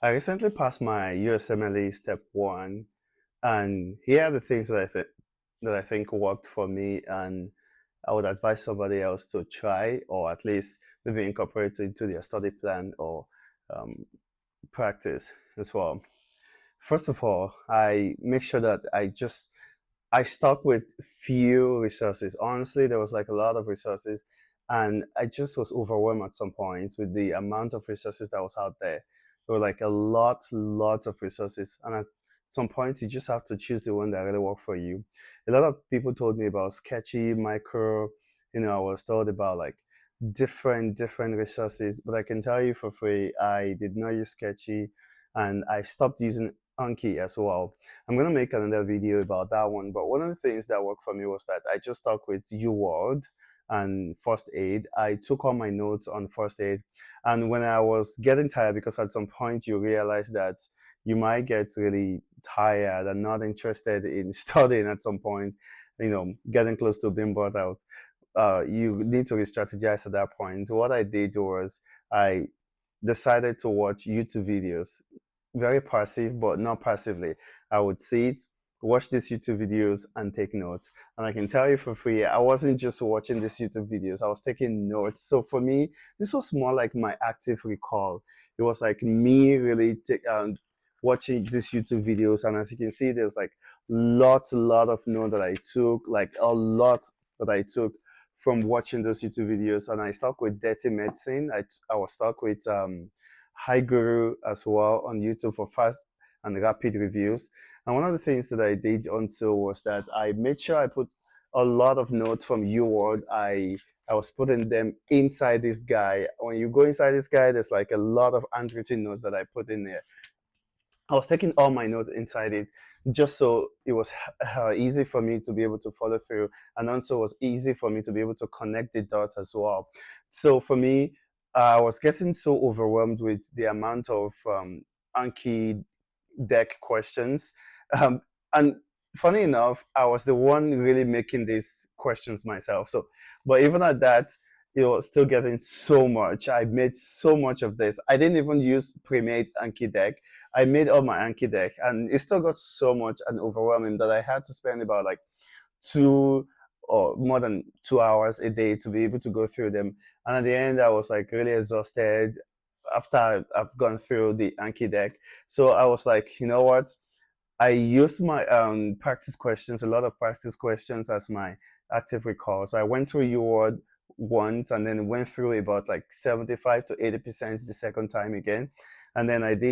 I recently passed my USMLE Step 1, and here are the things that I think worked for me, and I would advise somebody else to try, or at least maybe incorporate it into their study plan or um, practice as well. First of all, I make sure that I stuck with few resources. Honestly, there was like a lot of resources, and I just was overwhelmed at some point with the amount of resources that was out there. There were like lots of resources, and at some point, you just have to choose the one that really work for you. A lot of people told me about Sketchy, Micro. I was told about like different resources, but I can tell you for free, I did not use Sketchy, and I stopped using Anki as well. I'm gonna make another video about that one. But one of the things that worked for me was that I just stuck with UWorld and first aid. I took all my notes on first aid, and when I was getting tired, because at some point you realize that you might get really tired and not interested in studying at some point, getting close to being brought out. You need to re-strategize at that point. What I did was I decided to watch YouTube videos, very passive, but not passively. I would see it, watch these YouTube videos, and take notes. And I can tell you for free, I wasn't just watching these YouTube videos, I was taking notes. So for me, this was more like my active recall. It was like me really watching these YouTube videos. And as you can see, there's like a lot of notes that I took, like a lot that I took from watching those YouTube videos. And I stuck with Dirty Medicine. I was stuck with High Guru as well on YouTube for fast and rapid reviews. And one of the things that I did also was that I made sure I put a lot of notes from UWorld. I was putting them inside this guy. When you go inside this guy, there's like a lot of handwritten notes that I put in there. I was taking all my notes inside it just so it was easy for me to be able to follow through, and also was easy for me to be able to connect the dots as well. So for me, I was getting so overwhelmed with the amount of Anki deck questions. Um, and funny enough, I was the one really making these questions myself. So, but even at that, it was still getting so much. I made so much of this. I didn't even use pre-made Anki deck. I made all my Anki deck, and it still got so much and overwhelming that I had to spend about like two or more than 2 hours a day to be able to go through them. And at the end, I was like really exhausted after I've gone through the Anki deck. So I was like, you know what? I used my practice questions, a lot of practice questions as my active recall. So I went through your word once and then went through about like 75 to 80% the second time again. And then I did